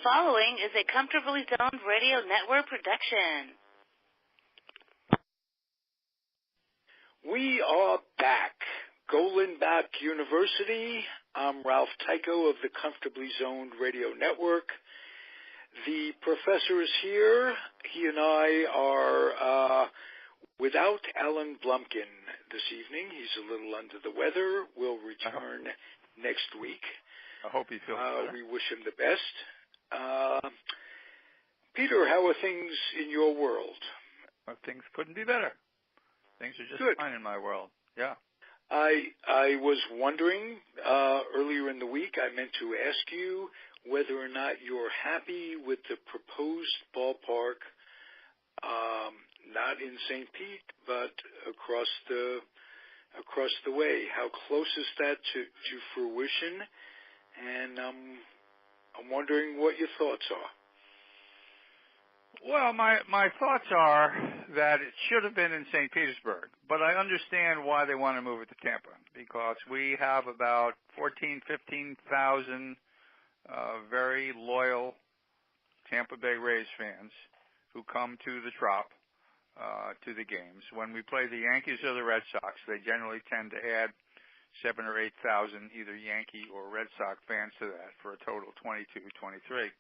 following is a Comfortably Zoned Radio Network production. We are back. Golenbock University. I'm Ralph Tyko of the Comfortably Zoned Radio Network. The professor is here. He and I are without Alan Blumkin this evening. He's a little under the weather. We'll return next week. I hope he feels better. We wish him the best. Peter, how are things in your world? Things couldn't be better. Things are just Good. fine in my world. Yeah. I was wondering earlier in the week, I meant to ask you whether or not you're happy with the proposed ballpark, not in St. Pete, but across the way. How close is that to fruition? And I'm wondering what your thoughts are. Well, my thoughts are that it should have been in St. Petersburg, but I understand why they want to move it to Tampa, because we have about 15,000 very loyal Tampa Bay Rays fans who come to the Trop, to the games. When we play the Yankees or the Red Sox, they generally tend to add 7,000 or 8,000 either Yankee or Red Sox fans to that for a total of 23,000.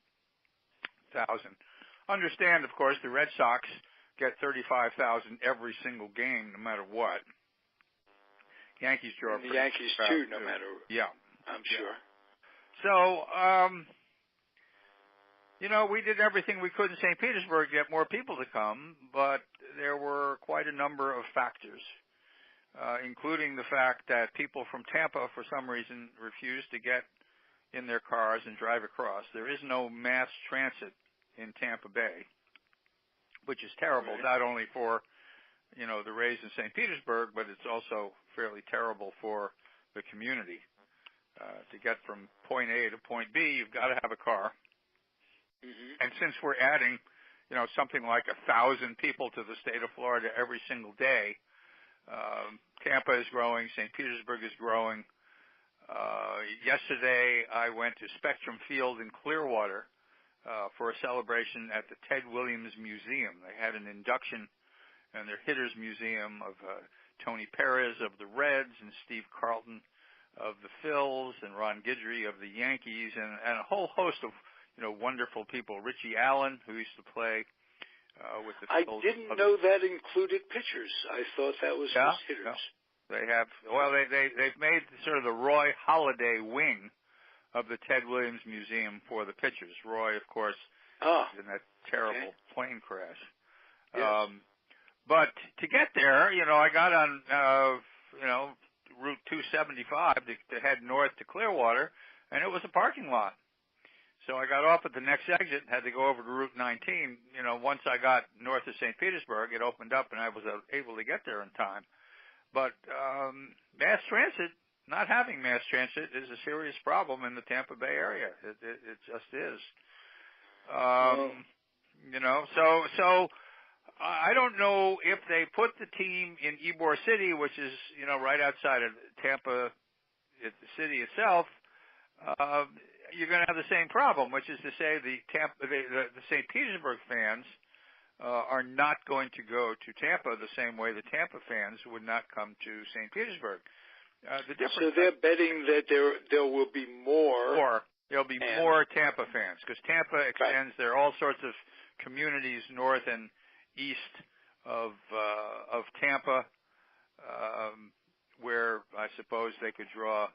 Understand, of course, the Red Sox get 35,000 every single game, no matter what. Yankees draw the Yankees too, no matter. Yeah, I'm sure. So, we did everything we could in St. Petersburg to get more people to come, but there were quite a number of factors, including the fact that people from Tampa, for some reason, refused to get in their cars and drive across. There is no mass transit in Tampa Bay, which is terrible, right. Not only for, the Rays in St. Petersburg, but it's also fairly terrible for the community. To get from point A to point B, you've got to have a car. Mm-hmm. And since we're adding, something like 1,000 people to the state of Florida every single day, Tampa is growing, St. Petersburg is growing. Yesterday, I went to Spectrum Field in Clearwater for a celebration at the Ted Williams Museum. They had an induction in their Hitters Museum of Tony Perez of the Reds and Steve Carlton of the Phils and Ron Guidry of the Yankees and a whole host of wonderful people. Richie Allen, who used to play with the Phils. I didn't know that included pitchers. I thought that was just hitters. No. They have. Well, they've made sort of the Roy Halladay wing of the Ted Williams Museum for the pitchers. Roy, of course, in that terrible plane crash. Yes. But to get there, I got on, Route 275 to head north to Clearwater, and it was a parking lot. So I got off at the next exit and had to go over to Route 19. Once I got north of St. Petersburg, it opened up, and I was able to get there in time. But mass transit, not having mass transit is a serious problem in the Tampa Bay area. It just is. So I don't know if they put the team in Ybor City, which is, right outside of Tampa, the city itself, you're going to have the same problem, which is to say the St. Petersburg fans are not going to go to Tampa the same way the Tampa fans would not come to St. Petersburg. The difference. So they're betting that there will be more. There'll be more Tampa fans because Tampa extends. There are all sorts of communities north and east of Tampa where I suppose they could draw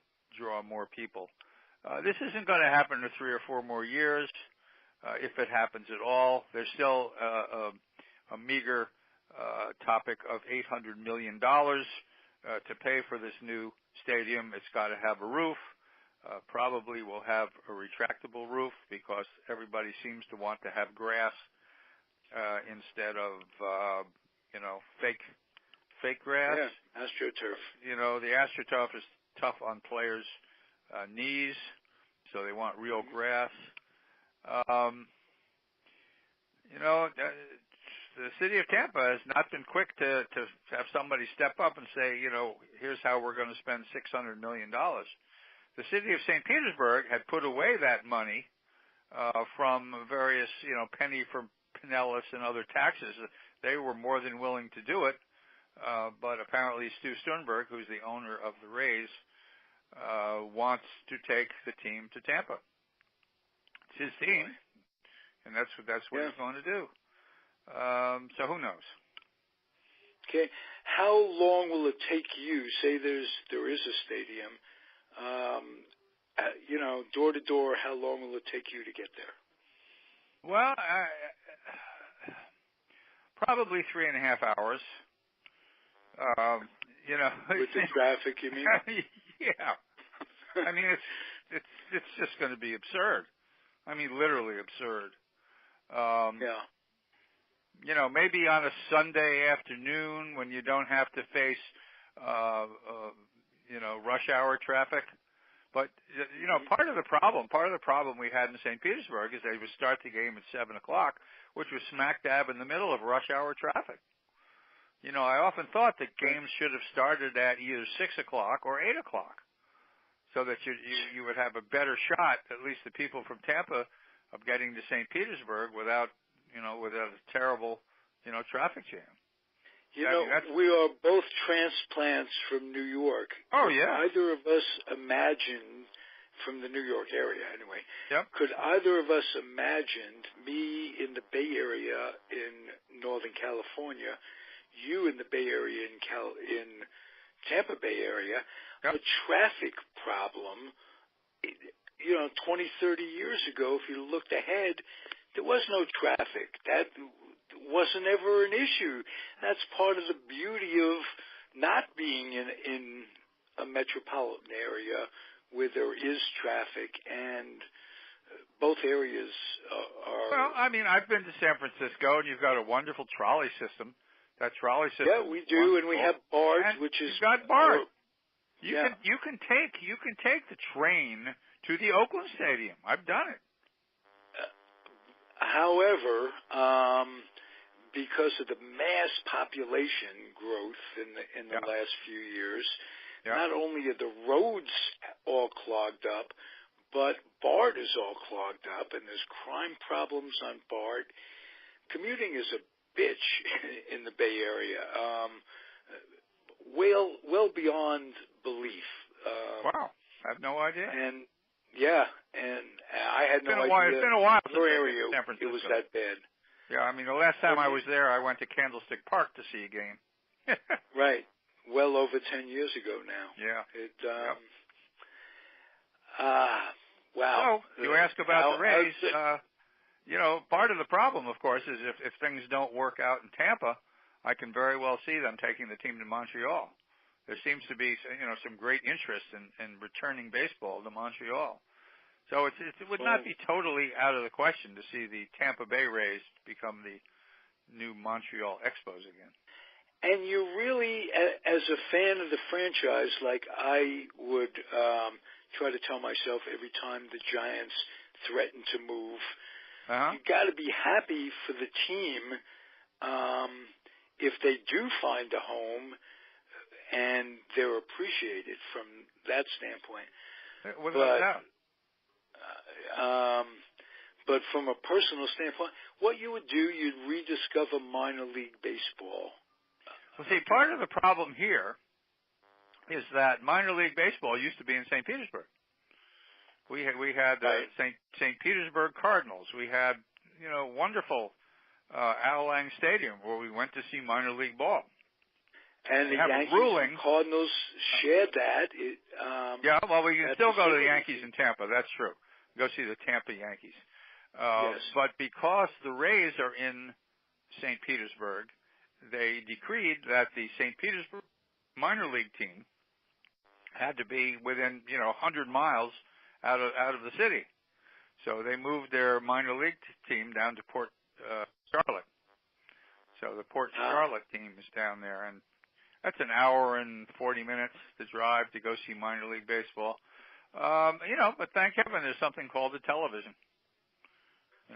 more people. This isn't going to happen in 3 or 4 more years, if it happens at all. There's still a meager topic of $800 million to pay for this new stadium. It's got to have a roof. Probably will have a retractable roof because everybody seems to want to have grass instead of fake grass. Yeah, AstroTurf. The AstroTurf is tough on players' knees, so they want real grass. The city of Tampa has not been quick to have somebody step up and say, here's how we're going to spend $600 million. The city of St. Petersburg had put away that money from various, penny for Pinellas and other taxes. They were more than willing to do it, but apparently Stu Sternberg, who's the owner of the Rays, wants to take the team to Tampa. It's his team, and that's what he's going to do. So who knows? Okay, how long will it take you? Say there is a stadium, door to door. How long will it take you to get there? Well, probably 3.5 hours. With the traffic, you mean? Yeah. I mean, it's just going to be absurd. I mean, literally absurd. Yeah. Maybe on a Sunday afternoon when you don't have to face, rush hour traffic. But, part of the problem we had in St. Petersburg is they would start the game at 7 o'clock, which was smack dab in the middle of rush hour traffic. I often thought that games should have started at either 6 o'clock or 8 o'clock so that you would have a better shot, at least the people from Tampa, of getting to St. Petersburg without a terrible, traffic jam. We are both transplants from New York. Oh, yeah. Could either of us imagine, from the New York area anyway, yep. Could either of us imagine me in the Bay Area in Northern California, you in the Bay Area in Tampa Bay area, yep. a traffic problem? 20, 30 years ago, if you looked ahead, there was no traffic. That wasn't ever an issue. That's part of the beauty of not being in a metropolitan area where there is traffic, and both areas are... Well, I mean, I've been to San Francisco, and you've got a wonderful trolley system. That trolley system. Yeah, we do, wonderful. And we have BART, and which is... You've got BART. You yeah. can take the train to the Oakland Stadium. I've done it. However, because of the mass population growth in the last few years, not only are the roads all clogged up, but BART is all clogged up, and there's crime problems on BART. Commuting is a bitch in the Bay Area, well beyond belief. Wow, I have no idea. And I had no idea. It's been a while in your area San Francisco. It was that bad. Yeah, I mean, the last time I was there, I went to Candlestick Park to see a game. Right. Well over 10 years ago now. Yeah. Wow. So, you ask about the Rays. Part of the problem, of course, is if things don't work out in Tampa, I can very well see them taking the team to Montreal. There seems to be, some great interest in returning baseball to Montreal. So it would not be totally out of the question to see the Tampa Bay Rays become the new Montreal Expos again. And you really, as a fan of the franchise, like I would try to tell myself every time the Giants threaten to move, you got to be happy for the team if they do find a home and they're appreciated from that standpoint. Without doubt. But from a personal standpoint, what you would do, you'd rediscover minor league baseball. Well, see, part of the problem here is that minor league baseball used to be in St. Petersburg. We had St. Petersburg Cardinals. We had, wonderful Al Lang Stadium where we went to see minor league ball. And the Yankees and Cardinals shared that. We can still go to the Yankees in Tampa. That's true. Go see the Tampa Yankees. Yes. But because the Rays are in St. Petersburg, they decreed that the St. Petersburg minor league team had to be within, 100 miles out of the city. So they moved their minor league team down to Port Charlotte. So the Port Charlotte team is down there, and that's an hour and 40 minutes to drive to go see minor league baseball. But thank heaven there's something called the television.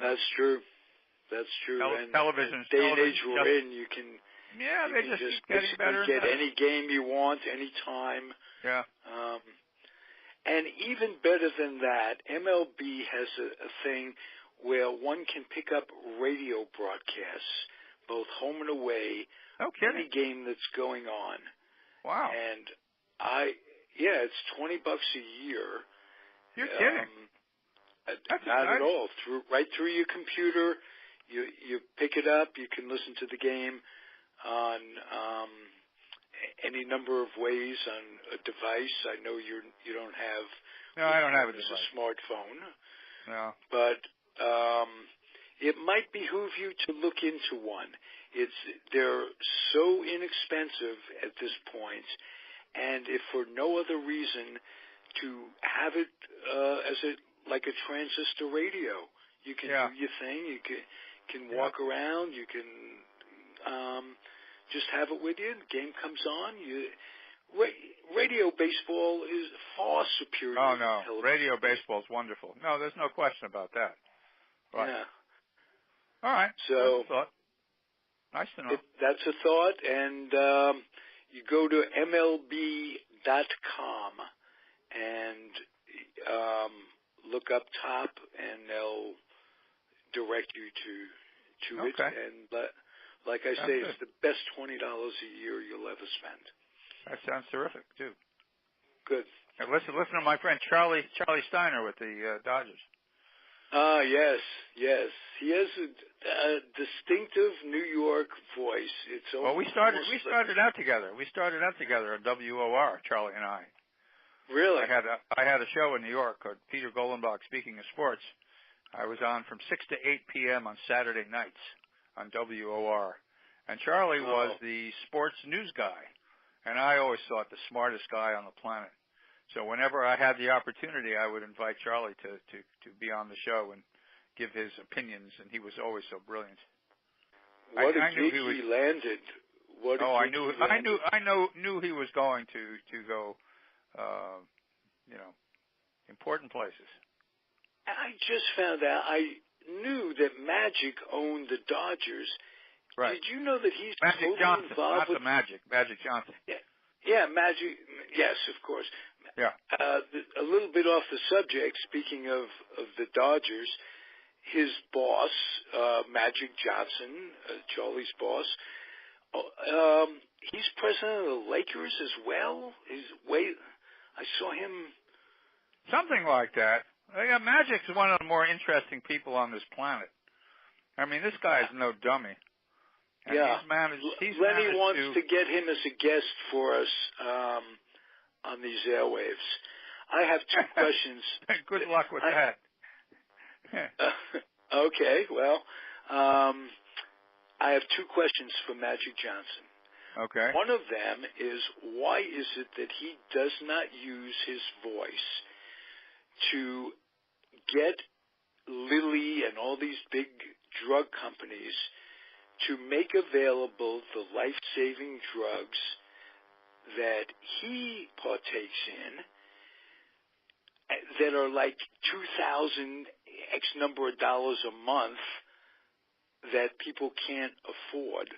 That's true. That's true. Television. Day and age we're in, you can. Yeah, they just keep getting better. Get any game you want, any time. Yeah. And even better than that, MLB has a thing where one can pick up radio broadcasts, both home and away, any game that's going on. Wow. And it's $20 a year. You're kidding. That's not nice. at all. Right through your computer, you pick it up. You can listen to the game on any number of ways on a device. I know you don't have. No, I don't have a device. A smartphone. No. But it might behoove you to look into one. They're so inexpensive at this point, and if for no other reason, to have it like a transistor radio. You can do your thing. You can walk around. You can just have it with you. The game comes on. Radio baseball is far superior. Oh, no. To television. Radio baseball is wonderful. No, there's no question about that. Right. Yeah. All right. So, nice to know. That's a thought. And you go to MLB.com and look up top, and they'll direct you to it. And like I say, it's the best $20 a year you'll ever spend. That sounds terrific, too. Good. Now listen to my friend Charlie Steiner with the Dodgers. Yes. He has a distinctive New York voice. We started out together. We started out together on WOR, Charlie and I. Really? I had a show in New York called Peter Golenbock Speaking of Sports. I was on from 6 to 8 p.m. on Saturday nights on WOR. And Charlie was the sports news guy. And I always thought the smartest guy on the planet. So whenever I had the opportunity, I would invite Charlie to be on the show and give his opinions, and he was always so brilliant. What a gig he landed! I knew he was going to go, important places. I just found out. I knew that Magic owned the Dodgers. Right. Did you know that he's Magic totally Johnson, involved not with the Magic Johnson? Yeah, Magic. Yes, of course. Yeah. A little bit off the subject. Speaking of the Dodgers, his boss, Magic Johnson, Charlie's boss, he's president of the Lakers as well. I saw him. Something like that. Magic's one of the more interesting people on this planet. I mean, this guy's no dummy. And Lenny wants to get him as a guest for us on these airwaves. I have two questions. Good luck with that. Okay, well, I have two questions for Magic Johnson. Okay. One of them is, why is it that he does not use his voice to get Lilly and all these big drug companies to make available the life-saving drugs that he partakes in that are like $2,000 X number of dollars a month that people can't afford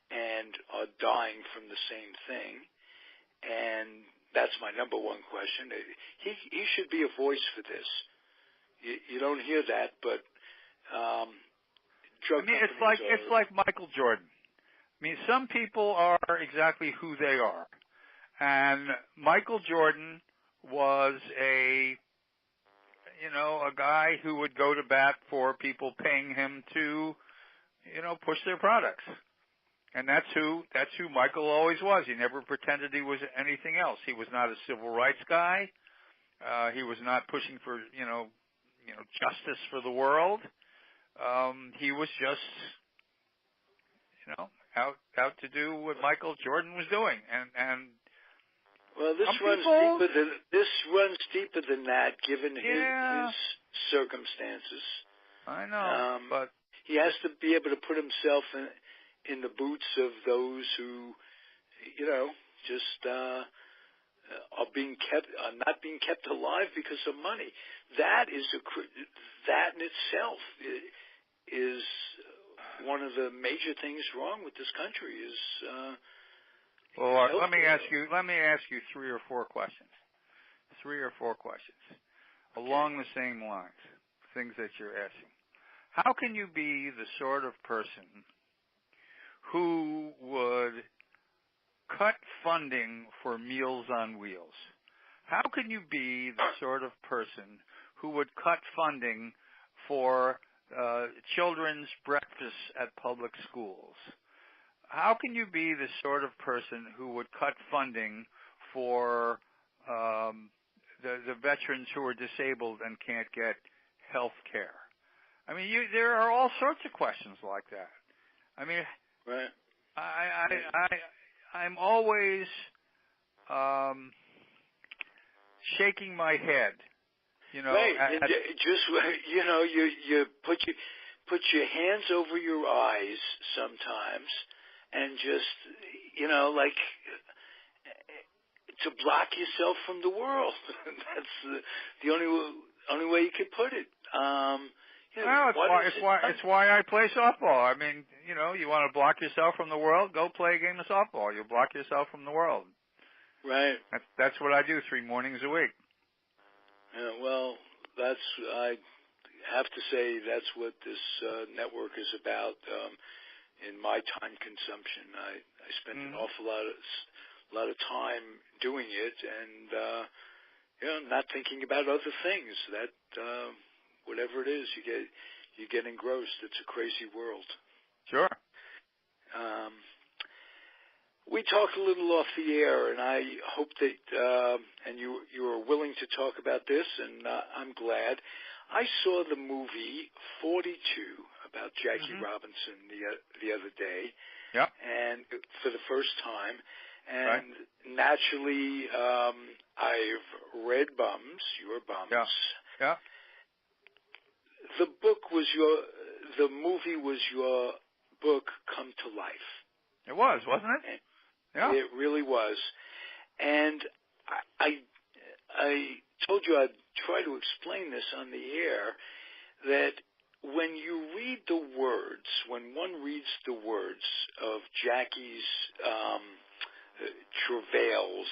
and are dying from the same thing? And that's my number one question. He should be a voice for this. You don't hear that, but it's like Michael Jordan. I mean, some people are exactly who they are, and Michael Jordan was a guy who would go to bat for people paying him to, push their products, and that's who Michael always was. He never pretended he was anything else. He was not a civil rights guy. He was not pushing for justice for the world. He was just, out to do what Michael Jordan was doing, and well, this runs deeper than that, given his circumstances. I know, but he has to be able to put himself in the boots of those who, just are not being kept alive because of money. That in itself is one of the major things wrong with this country. Let me ask you 3 or 4 questions. 3 or 4 questions along the same lines, things that you're asking. How can you be the sort of person who would cut funding for Meals on Wheels? How can you be the sort of person who would cut funding for children's breakfasts at public schools? How can you be the sort of person who would cut funding for the veterans who are disabled and can't get health care? I mean, there are all sorts of questions like that. I mean, right. I'm always shaking my head, you know. Right. Just you put your hands over your eyes sometimes, and just like to block yourself from the world. That's the only way you could put it. Well, it's why I play softball. I mean, you want to block yourself from the world, go play a game of softball. You'll block yourself from the world. Right. That's what I do 3 mornings a week. Yeah, well, I have to say that's what this network is about. In my time consumption, I spend an awful lot of time doing it, and not thinking about other things. That whatever it is, you get engrossed. It's a crazy world. Sure. We talked a little off the air, and I hope that and you are willing to talk about this, and I'm glad. I saw the movie 42 about Jackie Robinson the other day, and for the first time, and naturally, I've read your Bums. Yeah. The movie was your book come to life. It was, wasn't it? Yeah. It really was. And I told you I'd try to explain this on the air, that when you read the words, when one reads the words of Jackie's travails,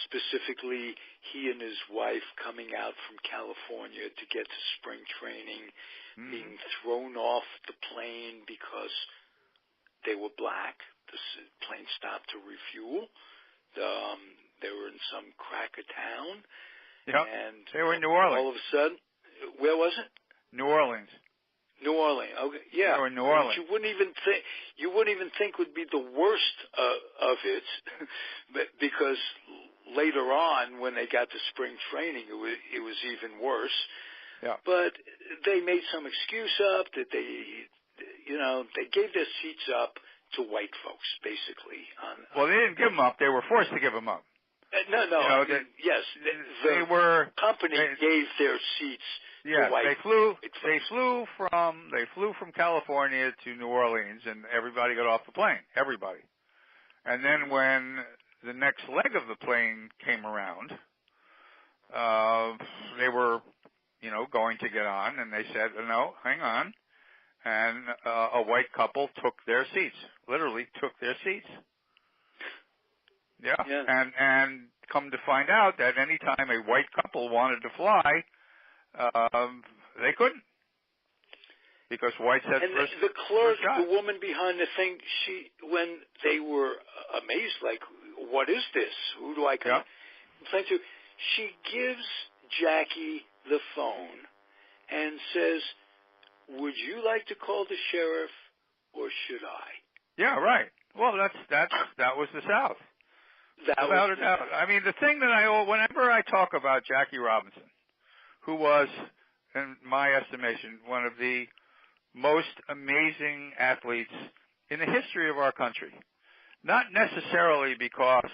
specifically he and his wife coming out from California to get to spring training, being thrown off the plane because they were black. The plane stopped to refuel. They were in some cracker town. Yep. And they were in New Orleans. All of a sudden, where was it? New Orleans. New Orleans. Okay. Yeah. They were in New Orleans. You wouldn't even think would be the worst of it, because later on, when they got to spring training, it was even worse. Yeah. But they made some excuse up that they gave their seats up to white folks, basically. Well, they didn't give them up. They were forced to give them up. No. Yes, the company gave their seats to white. They flew from California to New Orleans, and everybody got off the plane. Everybody. And then when the next leg of the plane came around, they were, going to get on, and they said, "No, hang on." And a white couple took their seats, literally took their seats. Yeah. And come to find out that any time a white couple wanted to fly, they couldn't, because whites had first. And the clerk, the woman behind the thing, when they were amazed, like, what is this? Who do I complain to? She gives Jackie the phone and says, "Would you like to call the sheriff, or should I?" Yeah, right. Well, that was the South. Without a doubt. I mean, the thing that whenever I talk about Jackie Robinson, who was, in my estimation, one of the most amazing athletes in the history of our country, not necessarily because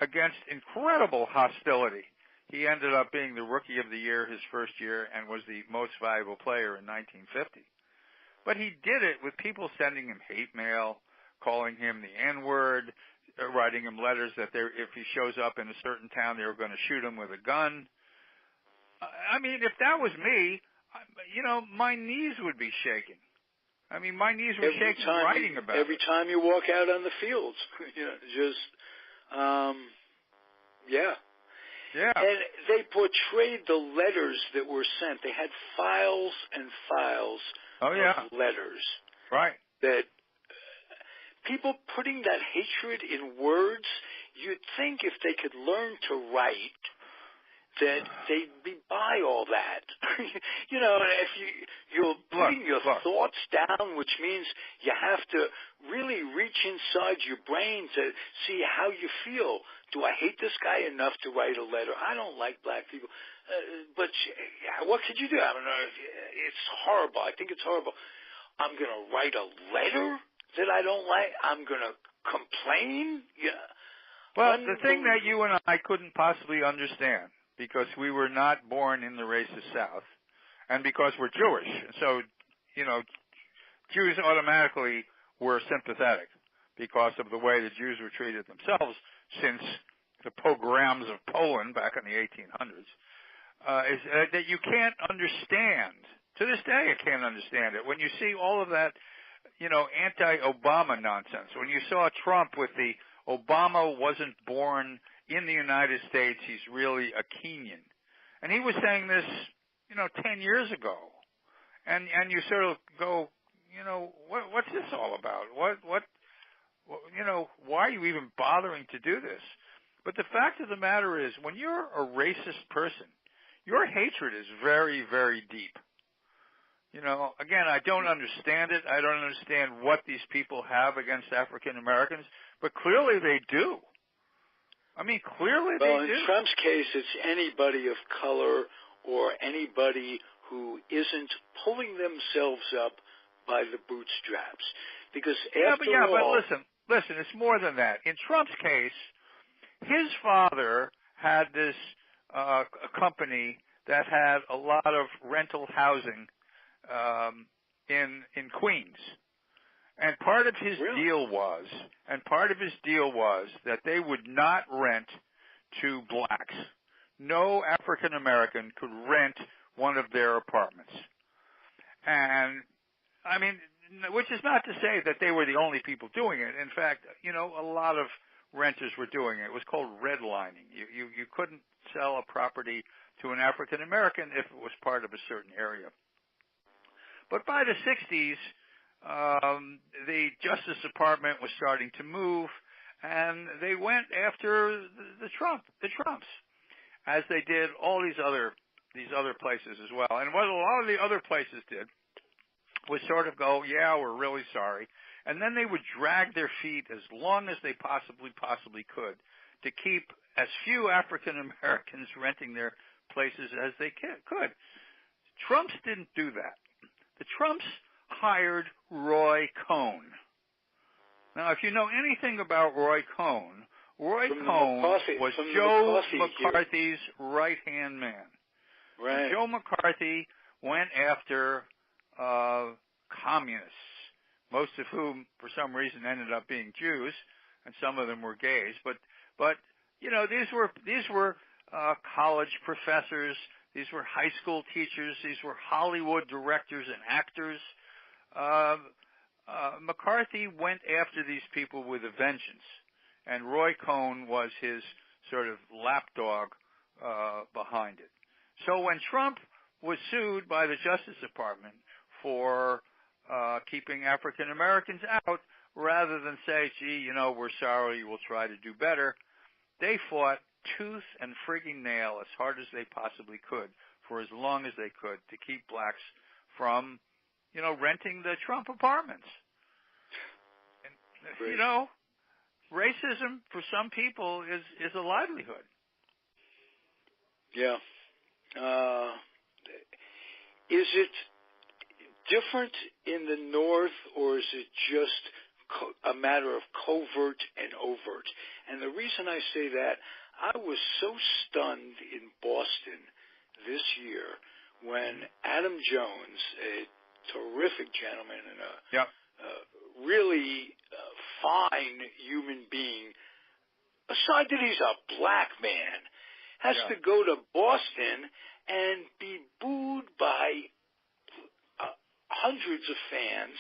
against incredible hostility, he ended up being the Rookie of the Year his first year and was the most valuable player in 1950. But he did it with people sending him hate mail, calling him the N-word, writing him letters that if he shows up in a certain town, they were going to shoot him with a gun. I mean, if that was me, my knees would be shaking. I mean, my knees were shaking writing about it. Every time you walk out on the fields, yeah. Yeah. And they portrayed the letters that were sent. They had files and files of letters. Right. That people putting that hatred in words, you'd think if they could learn to write, that they'd be by all that. If you're putting your thoughts down, which means you have to really reach inside your brain to see how you feel. Do I hate this guy enough to write a letter? I don't like black people. But what could you do? I don't know. It's horrible. I think it's horrible. I'm going to write a letter that I don't like. I'm going to complain. Yeah. Well, the thing that you and I couldn't possibly understand, because we were not born in the racist South, and because we're Jewish. So, Jews automatically were sympathetic because of the way the Jews were treated themselves since the pogroms of Poland back in the 1800s, is that you can't understand. To this day, I can't understand it. When you see all of that, anti-Obama nonsense, when you saw Trump with the Obama wasn't born in the United States, he's really a Kenyan. And he was saying this, 10 years ago. And you sort of go, what's this all about? What, why are you even bothering to do this? But the fact of the matter is, when you're a racist person, your hatred is very, very deep. Again, I don't understand it. I don't understand what these people have against African Americans, but clearly they do. I mean, clearly they do. Well, in Trump's case, it's anybody of color or anybody who isn't pulling themselves up by the bootstraps. Because but listen, it's more than that. In Trump's case, his father had this a company that had a lot of rental housing in Queens. And part of his deal was that they would not rent to blacks. No African American could rent one of their apartments. And, I mean, which is not to say that they were the only people doing it. In fact, a lot of renters were doing it. It was called redlining. You couldn't sell a property to an African American if it was part of a certain area. But by the 60s, the Justice Department was starting to move, and they went after the Trumps, as they did all these other places as well. And what a lot of the other places did was sort of go, yeah, we're really sorry, and then they would drag their feet as long as they possibly could to keep as few African Americans renting their places as they could. Trumps didn't do that. The Trumps hired Roy Cohn. Now, if you know anything about Roy Cohn, was Joe McCarthy's right-hand man. Right. And Joe McCarthy went after communists, most of whom, for some reason, ended up being Jews, and some of them were gays. But these were college professors. These were high school teachers. These were Hollywood directors and actors. McCarthy went after these people with a vengeance, and Roy Cohn was his sort of lapdog behind it. So when Trump was sued by the Justice Department for keeping African Americans out, rather than say, gee, we're sorry, we'll try to do better, they fought tooth and frigging nail as hard as they possibly could for as long as they could to keep blacks from, renting the Trump apartments. And, racism for some people is a livelihood. Yeah. Is it different in the North, or is it just a matter of covert and overt? And the reason I say that, I was so stunned in Boston this year when Adam Jones, a terrific gentleman and a really fine human being, aside that he's a black man, has to go to Boston and be booed by hundreds of fans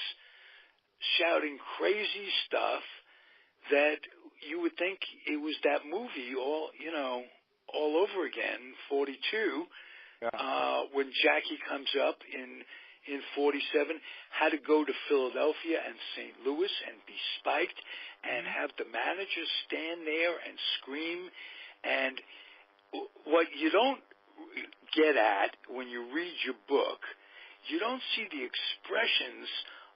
shouting crazy stuff that you would think it was that movie all over again, 42, when Jackie comes up in 47, had to go to Philadelphia and St. Louis and be spiked and have the manager stand there and scream. And what you don't get at when you read your book, you don't see the expressions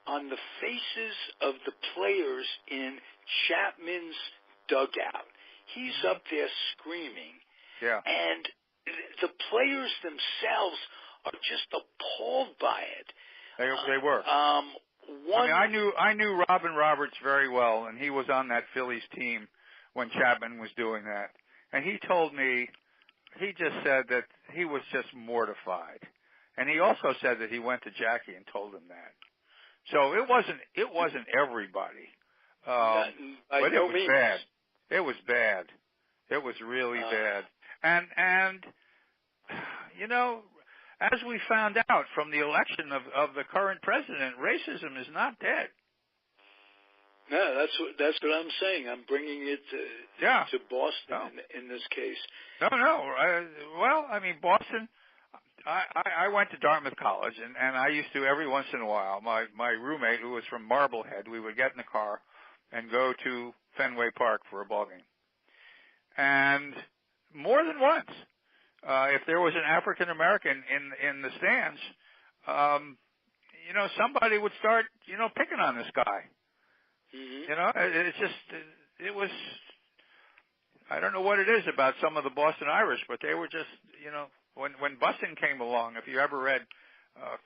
on the faces of the players in Chapman's dugout. He's up there screaming. Yeah. And the players themselves are just appalled by it. They were. I knew Robin Roberts very well, and he was on that Phillies team when Chapman was doing that. And he told me, he just said that he was just mortified. And he also said that he went to Jackie and told him that. So it wasn't everybody. But it was bad. It was bad. It was really bad. And you know, as we found out from the election of the current president, racism is not dead. No, that's what I'm saying. I'm bringing it to Boston in this case. No. Well, I mean, Boston. I went to Dartmouth College, and I used to every once in a while. My roommate, who was from Marblehead, we would get in the car and go to Fenway Park for a ball game. And more than once, if there was an African American in the stands, you know, somebody would start, you know, picking on this guy. Mm-hmm. You know, it was. I don't know what it is about some of the Boston Irish, but they were just, you know, when busing came along. If you ever read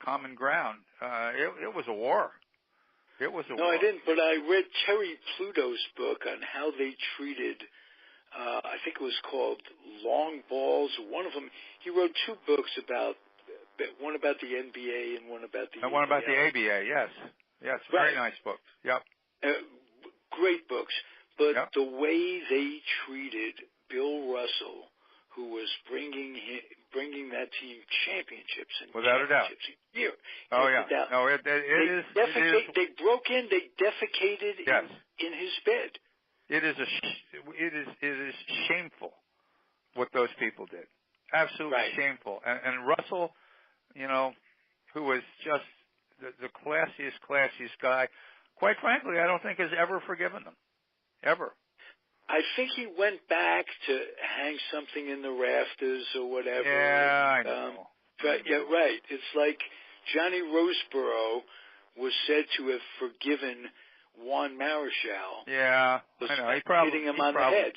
Common Ground, it was a war. It was a war. No, I didn't, but I read Terry Pluto's book on how they treated. I think it was called Long Balls. One of them, he wrote two books one about the NBA and one about the. And one about the ABA. Yes, very nice books. Yep. Great books, but the way they treated Bill Russell, who was bringing that team championships and without a doubt. Year. Oh yeah. No, it is. They broke in. They defecated in his bed. It is shameful what those people did. Absolutely shameful. And Russell, you know, who was just the classiest guy, quite frankly, I don't think has ever forgiven them. Ever. I think he went back to hang something in the rafters or whatever. Yeah, I know. Right. It's like Johnny Roseborough was said to have forgiven Juan Marichal. Yeah, I know. He probably hitting him on the head.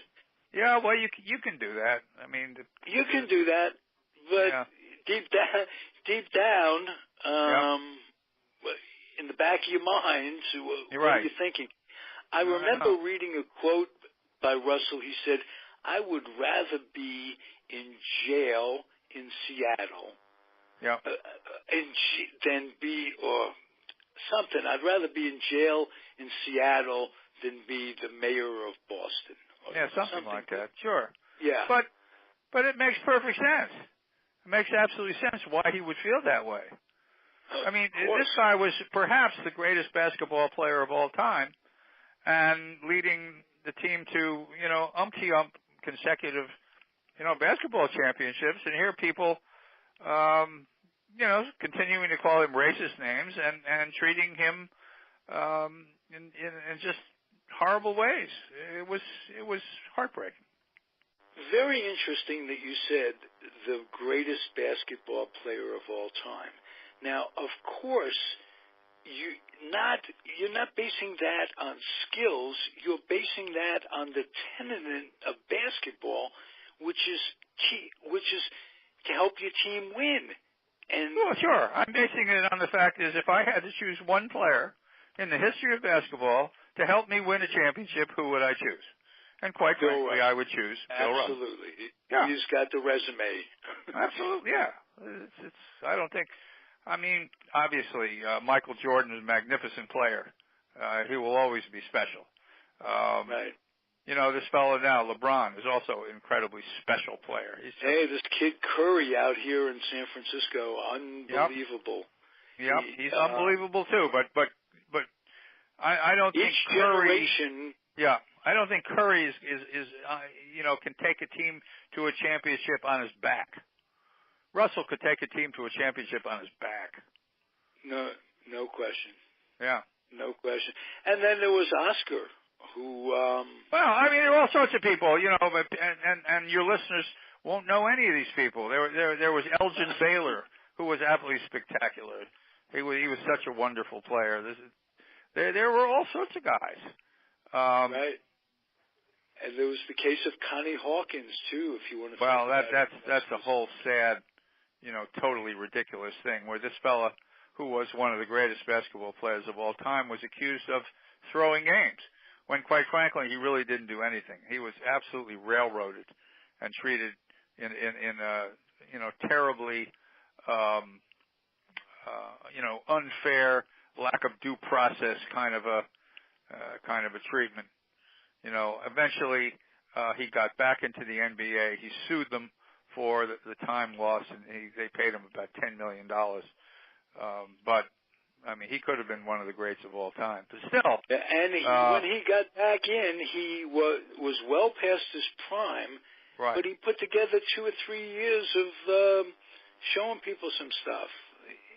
Yeah, well, you can do that. I mean, you can do that, but deep down, in the back of your mind, what are you thinking? I remember reading a quote by Russell. He said, "I would rather be in jail in Seattle, than be or something. I'd rather be in jail in Seattle than be the mayor of Boston." Yeah, something like that. Sure. Yeah. But it makes perfect sense. It makes absolutely sense why he would feel that way. I mean, this guy was perhaps the greatest basketball player of all time, and leading the team to, you know, consecutive, you know, basketball championships. And here people, you know, continuing to call him racist names and treating him in just horrible ways. It was heartbreaking. Very interesting that you said the greatest basketball player of all time. Now, of course, you're not basing that on skills. You're basing that on the tenet of basketball, which is to help your team win. And well, sure. I'm basing it on the fact is if I had to choose one player in the history of basketball to help me win a championship, who would I choose? And quite frankly, I would choose Bill Russell. Absolutely. Yeah. He's got the resume. Absolutely, yeah. I don't think, I mean, obviously, Michael Jordan is a magnificent player. He will always be special. Right. You know, this fellow now, LeBron, is also an incredibly special player. Hey, this kid Curry out here in San Francisco, unbelievable. Yep, he's unbelievable too. But I don't think each generation. Yeah, I don't think Curry is can take a team to a championship on his back. Russell could take a team to a championship on his back. No question. Yeah. No question. And then there was Oscar, who. Well, I mean, there are all sorts of people, but and your listeners won't know any of these people. There was Elgin Baylor, who was absolutely spectacular. He was such a wonderful player. There were all sorts of guys. Right. And there was the case of Connie Hawkins too, if you want to. Well, that's a whole sad, totally ridiculous thing where this fella, who was one of the greatest basketball players of all time, was accused of throwing games, when quite frankly he really didn't do anything. He was absolutely railroaded and treated in a terribly unfair, lack of due process kind of a treatment. Eventually he got back into the NBA. He sued them for the time loss, and they paid him about $10 million. But I mean, he could have been one of the greats of all time. But still, and when he got back in, he was well past his prime. Right. But he put together 2 or 3 years of showing people some stuff.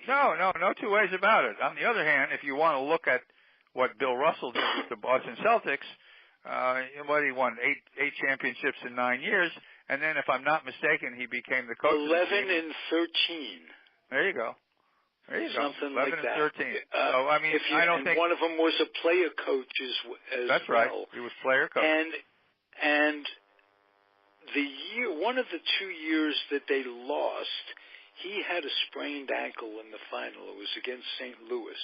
No two ways about it. On the other hand, if you want to look at what Bill Russell did with the Boston Celtics, he won eight championships in 9 years, and then, if I'm not mistaken, he became the coach. 11 and 13. There you go. Something 11 like and that. 13. So I mean, I don't think one of them was a player coach as that's well. right. He was player coach. And one of the 2 years that they lost, he had a sprained ankle in the final. It was against St. Louis.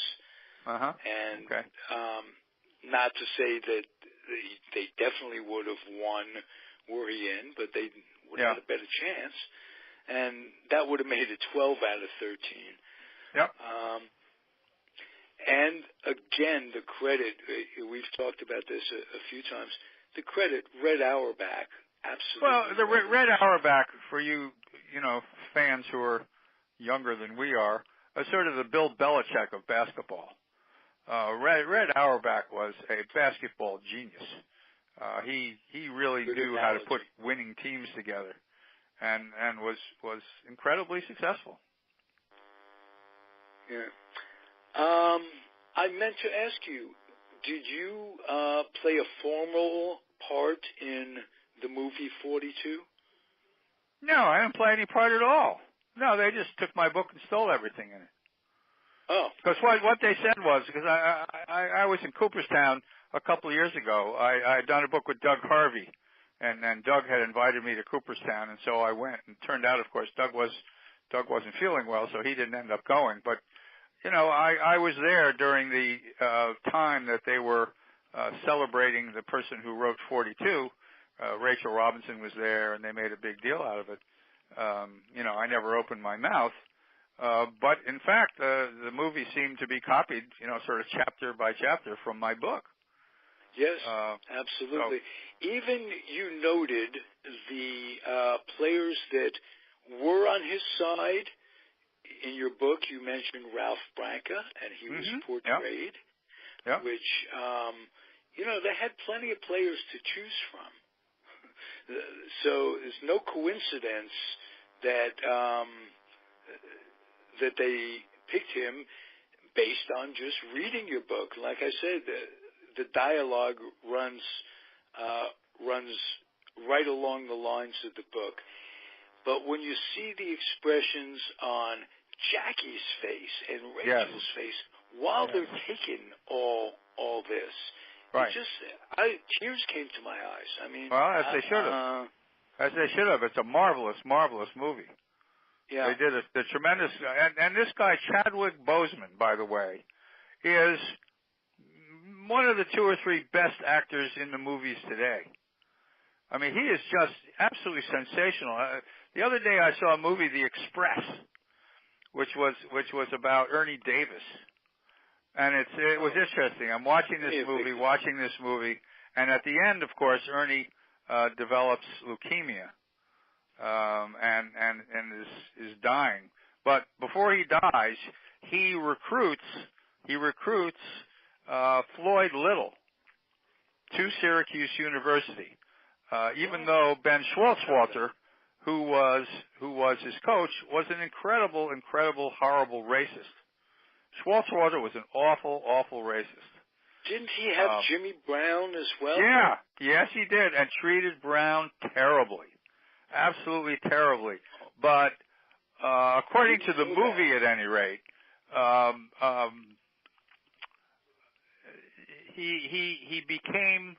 And okay. Not to say that they definitely would have won were he in, but they would have had a better chance. And that would have made it 12 out of 13. Yep. And again, the credit, we've talked about this a few times, the credit, Red Auerbach, absolutely. Well, the Red Auerbach, for you, fans who are younger than we are sort of the Bill Belichick of basketball. Red Auerbach was a basketball genius. He really knew how to put winning teams together, and was incredibly successful. Yeah. I meant to ask you, did you play a formal part in the movie 42? No, I didn't play any part at all. No, they just took my book and stole everything in it. Oh. Because what they said was, because I was in Cooperstown a couple of years ago. I had done a book with Doug Harvey, and Doug had invited me to Cooperstown, and so I went. And it turned out, of course, Doug wasn't feeling well, so he didn't end up going. But I was there during the time that they were celebrating the person who wrote 42. Rachel Robinson was there, and they made a big deal out of it. I never opened my mouth. But in fact, the movie seemed to be copied, sort of chapter by chapter from my book. Yes, absolutely. Even you noted the players that were on his side. In your book, you mentioned Ralph Branca, and he was portrayed, which, they had plenty of players to choose from. So there's no coincidence that that they picked him based on just reading your book. Like I said, the dialogue runs right along the lines of the book. But when you see the expressions on Jackie's face and Rachel's face while they're taking all this, right. Tears came to my eyes. I mean, as they should have. As they should have. It's a marvelous, marvelous movie. Yeah. They did the tremendous, and this guy, Chadwick Boseman, by the way, is one of the 2 or 3 best actors in the movies today. I mean, he is just absolutely sensational. The other day I saw a movie, The Express, which was about Ernie Davis. And it was interesting. I'm watching this movie, and at the end, of course, Ernie develops leukemia. And is dying. But before he dies, he recruits Floyd Little to Syracuse University, even though Ben Schwartzwalter, who was his coach, was an incredible, horrible racist. Schwartzwalter was an awful racist. Didn't he have Jimmy Brown as well? Yeah, yes he did, and treated Brown terribly, absolutely terribly. But according to the movie, at any rate, he became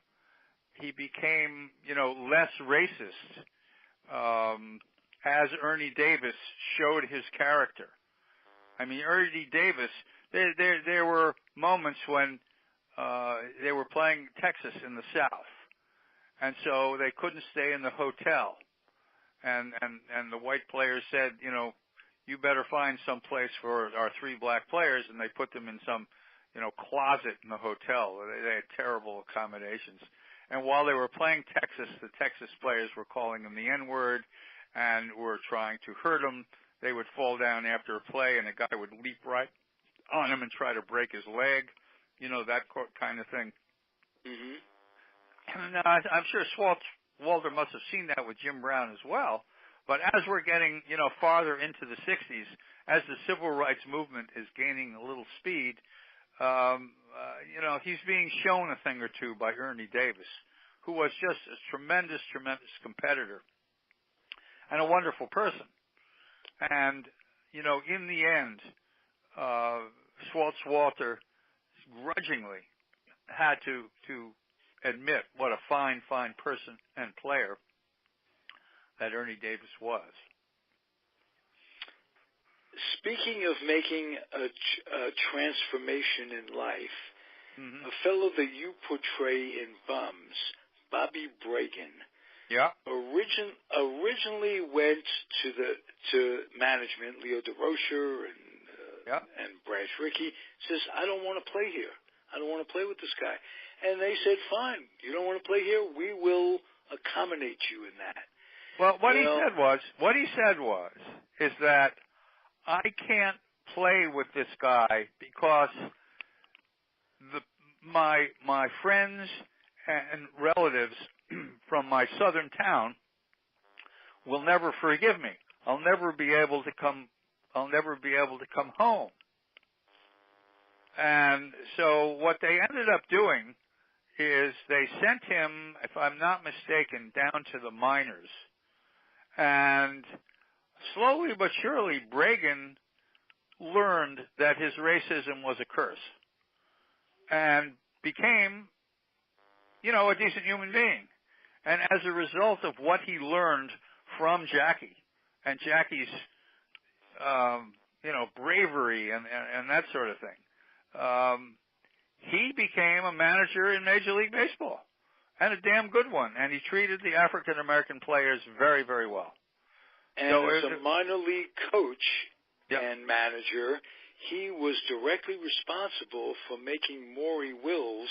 less racist as Ernie Davis showed his character. I mean, Ernie Davis, there were moments when they were playing Texas in the South, and so they couldn't stay in the hotel. And the white players said, you better find some place for our three black players, and they put them in some, closet in the hotel. They had terrible accommodations. And while they were playing Texas, the Texas players were calling them the N-word and were trying to hurt them. They would fall down after a play, and a guy would leap right on him and try to break his leg, that kind of thing. Mm-hmm. And I'm sure Walter must have seen that with Jim Brown as well. But as we're getting, farther into the 60s, as the civil rights movement is gaining a little speed, he's being shown a thing or two by Ernie Davis, who was just a tremendous competitor and a wonderful person. And, in the end, Schwartzwalter grudgingly had to admit what a fine person and player that Ernie Davis was. Speaking of making a transformation in life, mm-hmm. a fellow that you portray in Bums, Bobby Bragan, originally went to management, Leo DeRocher and Brad Rickey, says, I don't want to play here. I don't want to play with this guy. And they said, fine, you don't want to play here? We will accommodate you in that. Well, what he said was that I can't play with this guy because my friends and relatives from my southern town will never forgive me. I'll never be able to come home. And so what they ended up doing is they sent him, if I'm not mistaken, down to the minors. And slowly but surely, Bragan learned that his racism was a curse and became, a decent human being. And as a result of what he learned from Jackie and Jackie's, bravery and that sort of thing, he became a manager in Major League Baseball, and a damn good one. And he treated the African American players very, very well. And so as a minor league coach and manager, he was directly responsible for making Maury Wills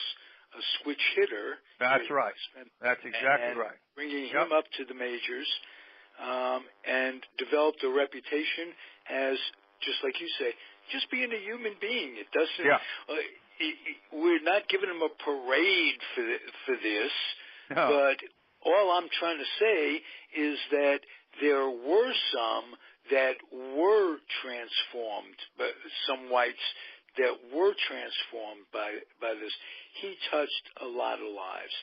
a switch hitter. That's right. That's exactly right. Bringing him up to the majors, and developed a reputation as, just like you say, just being a human being. It doesn't. We're not giving him a parade for this, but all I'm trying to say is that there were some that were transformed, but some whites that were transformed by this. He touched a lot of lives.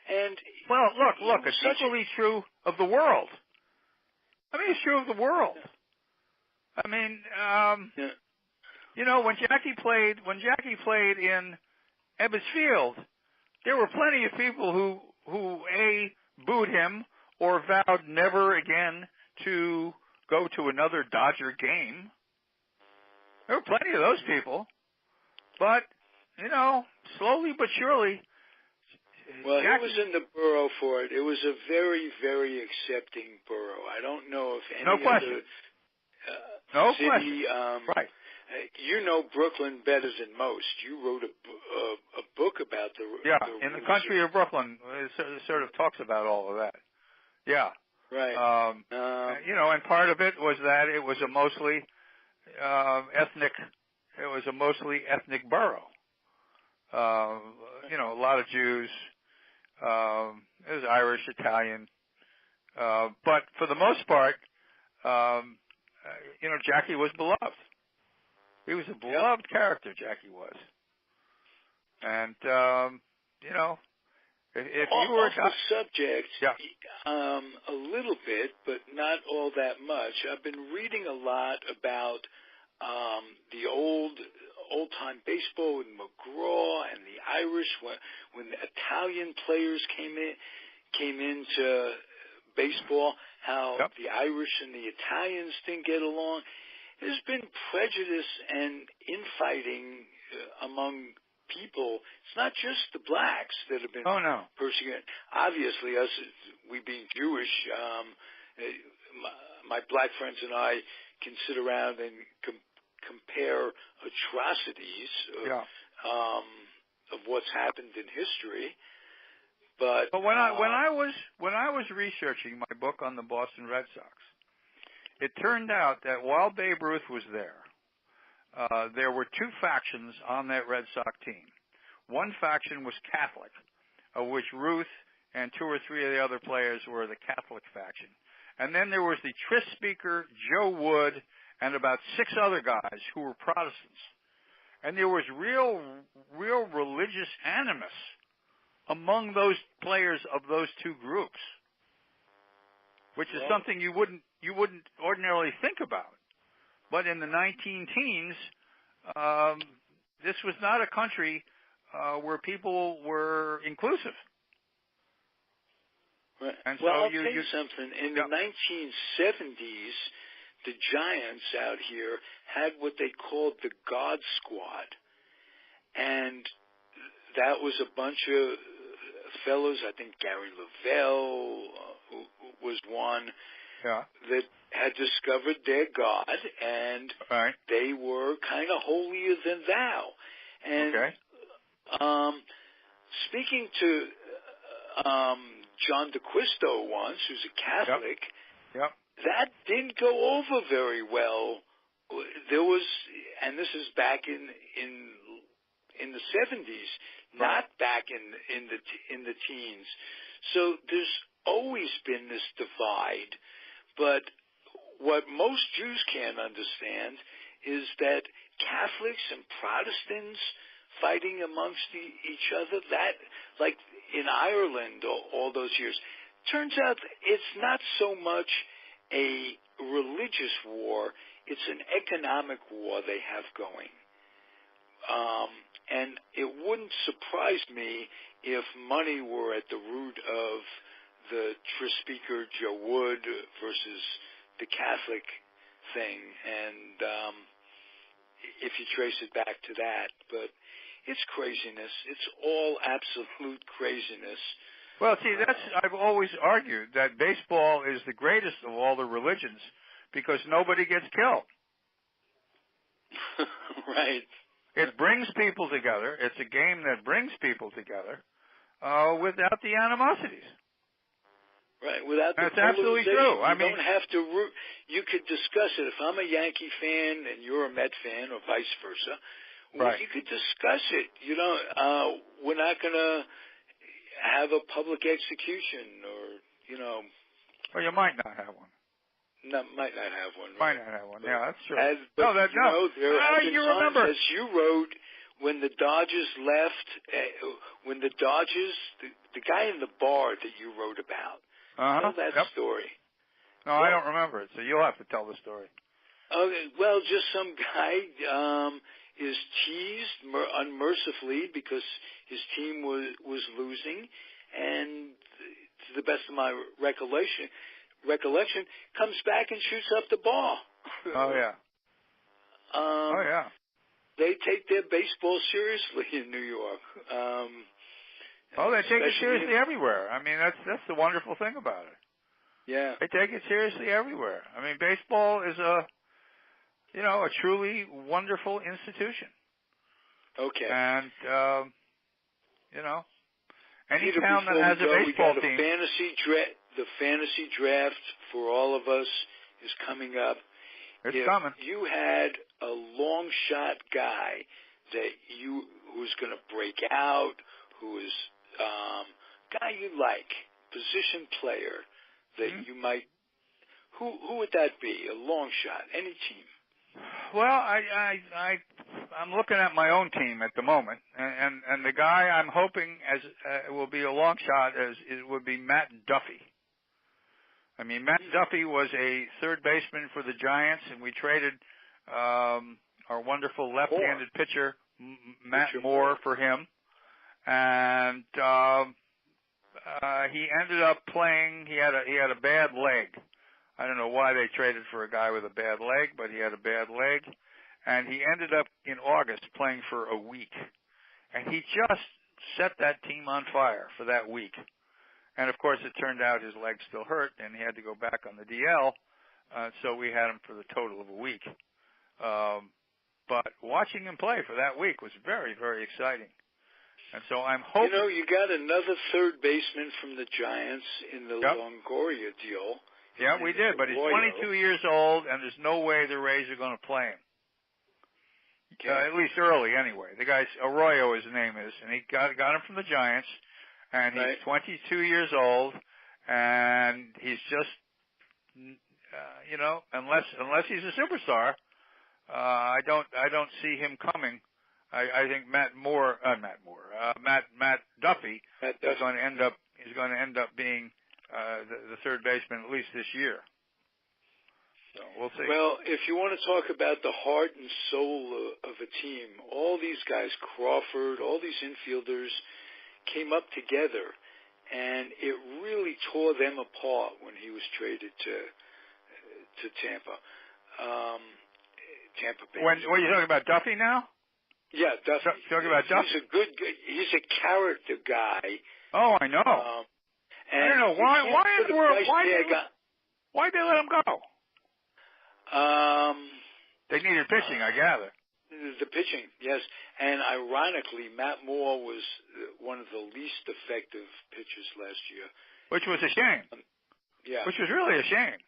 And look, it's equally true of the world. I mean, it's true of the world. I mean, when Jackie played in Ebbets Field, there were plenty of people who booed him or vowed never again to go to another Dodger game. There were plenty of those people. But, slowly but surely. Well, Jackie, he was in the borough for it. It was a very, very accepting borough. I don't know if any other city. Right. You know Brooklyn better than most. You wrote a book about the in the country of Brooklyn. It sort of talks about all of that. Yeah. Right. And part of it was that it was a mostly ethnic. It was a mostly ethnic borough. A lot of Jews, There's Irish, Italian, but for the most part, Jackie was beloved. He was a beloved character, Jackie was. And, if you were off the subject, a little bit, but not all that much. I've been reading a lot about the old-time baseball with McGraw and the Irish when the Italian players came into baseball, how the Irish and the Italians didn't get along. There's been prejudice and infighting among people. It's not just the blacks that have been persecuted. Obviously, us, we being Jewish, my black friends and I can sit around and compare atrocities of what's happened in history. But when I was researching my book on the Boston Red Sox, it turned out that while Babe Ruth was there were two factions on that Red Sox team. One faction was Catholic, of which Ruth and two or three of the other players were the Catholic faction. And then there was the tryst speaker, Joe Wood, and about 6 other guys who were Protestants. And there was real religious animus among those players of those two groups, which is something you wouldn't ordinarily think about. But in the 19-teens, this was not a country where people were inclusive. Right. And well, so I'll tell you something. In the 1970s, the Giants out here had what they called the God Squad. And that was a bunch of fellows, I think Gary Lavelle was one, that had discovered their God, and they were kind of holier than thou. And speaking to John DeQuisto once, who's a Catholic, that didn't go over very well. There was, and this is back in the 70s, not back in the teens. So there's always been this divide. But what most Jews can't understand is that Catholics and Protestants fighting amongst each other, that, like in Ireland all those years, turns out it's not so much a religious war, it's an economic war they have going. And it wouldn't surprise me if money were at the root of the tryst speaker Joe Wood versus the Catholic thing, and if you trace it back to that. But it's craziness. It's all absolute craziness. Well, see, I've always argued that baseball is the greatest of all the religions because nobody gets killed. Right. It brings people together. It's a game that brings people together without the animosities. Right, without the That's absolutely true. You don't have to root. You could discuss it. If I'm a Yankee fan and you're a Met fan, or vice versa, you could discuss it. You know, we're not going to have a public execution, or Well, you might not have one. No, might not have one. Might not have one. Yeah, that's true. There have been times, as you wrote, when the Dodgers left, when the Dodgers, the guy in the bar that you wrote about. Tell that story. No, I don't remember it, so you'll have to tell the story. Okay, well, just some guy is teased unmercifully because his team was losing, and to the best of my recollection, comes back and shoots up the ball. Oh, yeah. They take their baseball seriously in New York. They take it seriously everywhere. I mean, that's the wonderful thing about it. Yeah. They take it seriously everywhere. I mean, baseball is a truly wonderful institution. Okay. And, any town that has a baseball team. The fantasy draft for all of us is coming up. It's coming. You had a long shot guy who's going to break out, who is guy you like, position player that you might, who would that be? A long shot, any team. Well, I'm looking at my own team at the moment, and the guy I'm hoping will be a long shot would be Matt Duffy. I mean, Matt Duffy was a third baseman for the Giants, and we traded our wonderful left-handed pitcher Matt Moore for him, and he ended up playing. He had a bad leg. I don't know why they traded for a guy with a bad leg, but he had a bad leg, and he ended up in August playing for a week, and he just set that team on fire for that week. And of course, it turned out his leg still hurt, and he had to go back on the DL. So we had him for the total of a week. But watching him play for that week was very, very exciting. And so I'm hoping. You got another third baseman from the Giants in the Longoria deal. Yeah, we did, but he's 22 years old, and there's no way the Rays are going to play him. At least early, anyway. The guy's Arroyo, his name is, and he got him from the Giants, and he's 22 years old, and he's just, unless he's a superstar, I don't see him coming. I think Matt Duffy is going to end up being the third baseman at least this year. So we'll see. Well, if you want to talk about the heart and soul of a team, all these guys, Crawford, all these infielders came up together, and it really tore them apart when he was traded to Tampa. Tampa Bay. What are you talking about, Duffy now? Yeah, Duffy. Talking about Duffy? He's a character guy. Oh, I know. I don't know why they let him go. They needed pitching, I gather. The pitching, yes. And ironically, Matt Moore was one of the least effective pitchers last year. Which was a shame. Yeah. Which was really a shame.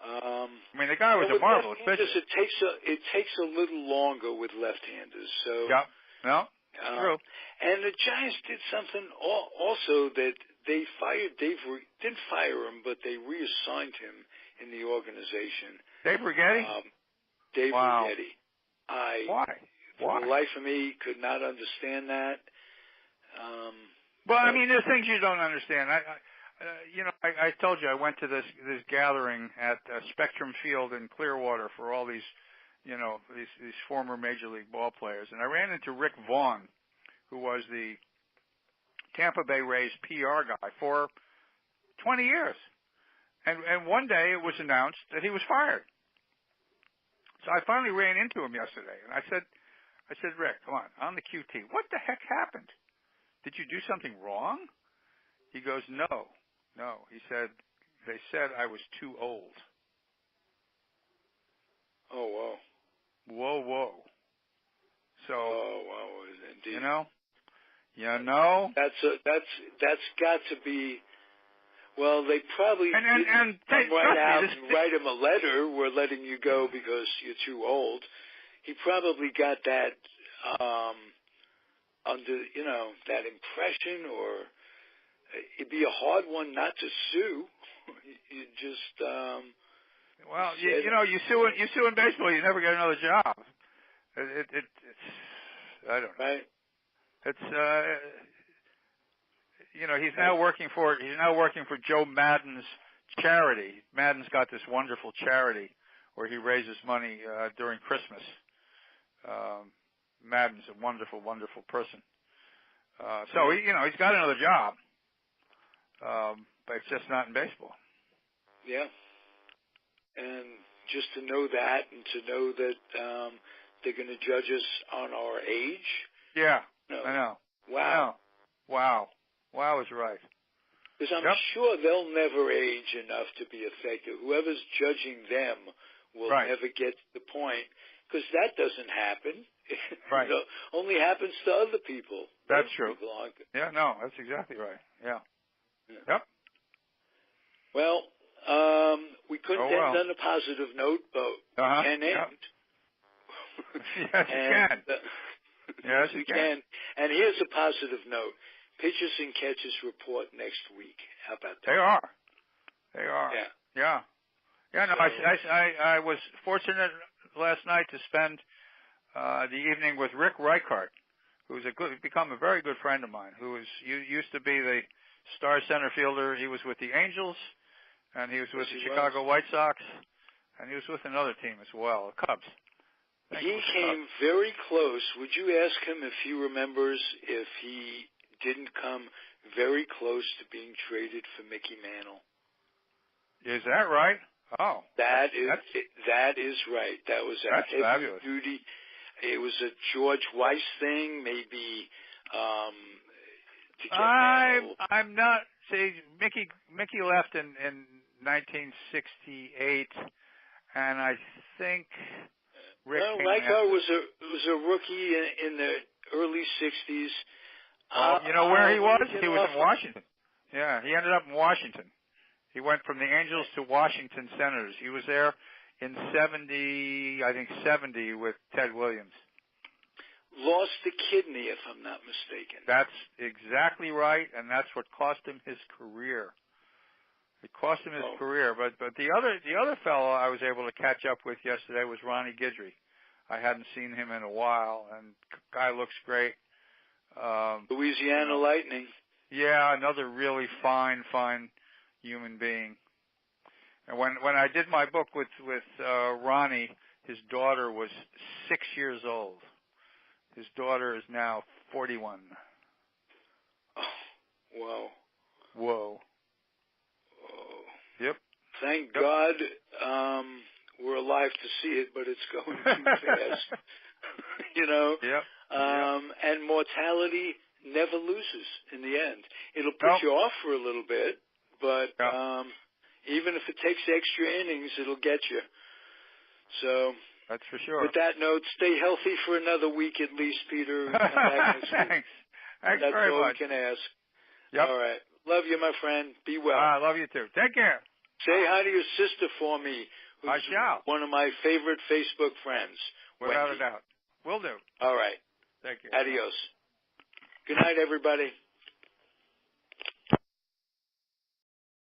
I mean, the guy was a marvelous pitcher. It takes a little longer with left-handers. So. Yeah. No. True. And the Giants did something also that they fired didn't fire him, but they reassigned him in the organization. Dave Righetti? Dave Righetti. Why? For the life of me, could not understand that. Well, I mean, there's things you don't understand. I told you I went to this gathering at Spectrum Field in Clearwater for all these, these former Major League ball players, and I ran into Rick Vaughn, who was the Tampa Bay Rays PR guy for 20 years. And one day it was announced that he was fired. So I finally ran into him yesterday, and I said, Rick, come on the QT, what the heck happened? Did you do something wrong? He goes, no. He said, they said I was too old. Oh, wow. Whoa. So. Oh, wow, indeed. That's got to be. Well, they probably didn't come right out and write him a letter. We're letting you go because you're too old. He probably got that under, that impression, or it'd be a hard one not to sue. You just. Well, you sue in baseball, you never get another job. It's I don't know. Right. It's he's now working for Joe Madden's charity. Madden's got this wonderful charity where he raises money during Christmas. Madden's a wonderful, wonderful person. So he's got another job, but it's just not in baseball. Yeah, and just to know that, and to know that they're going to judge us on our age. Yeah, I know. Wow. Wow is right. Because I'm sure they'll never age enough to be effective. Whoever's judging them will never get to the point, because that doesn't happen. Right. It only happens to other people. That's true. Yeah, no, that's exactly right. Yeah. Yep. Well, we couldn't end on a positive note, but we can end. Yes, you can. Yes, we can. And here's a positive note. pitches and catches report next week. How about that? They are. Yeah. Yeah. No, So, I was fortunate last night to spend the evening with Rick Reichart, who's become a very good friend of mine. Used to be the star center fielder. He was with the Angels, and he was with the Chicago White Sox, and he was with another team as well, the Cubs. He came very close. Would you ask him if he remembers if he didn't come very close to being traded for Mickey Mantle? Is that right? Oh. That is right. That was a heavy fabulous. duty. It was a George Weiss thing, maybe to get Mantle. I'm not. See, Mickey left in 1968, and I think Rick. Well, Reichart was a rookie in the early '60s. You know where he was? He was in Washington. Yeah, he ended up in Washington. He went from the Angels to Washington Senators. He was there in 70 with Ted Williams. Lost a kidney, if I'm not mistaken. That's exactly right, and that's what cost him his career. It cost him his career. But the other fellow I was able to catch up with yesterday was Ronnie Guidry. I hadn't seen him in a while, and guy looks great. Louisiana Lightning. Yeah, another really fine human being. And when I did my book with Ronnie, his daughter was 6 years old. His daughter is now 41. Oh, wow. Whoa. Oh. Yep. Thank God we're alive to see it, but it's going too fast. You know? Yep. And mortality never loses in the end. It'll put you off for a little bit, but even if it takes extra innings, it'll get you. So that's for sure. With that note, stay healthy for another week at least, Peter. Come back next week. Thanks. Thanks That's very all much. we can ask. Yep. All right. Love you, my friend. Be well. I love you too. Take care. Say hi to your sister for me, who's I shall. one of my favorite Facebook friends. Without Wendy. a doubt. Will do. All right. Thank you. Adios. Good night, everybody.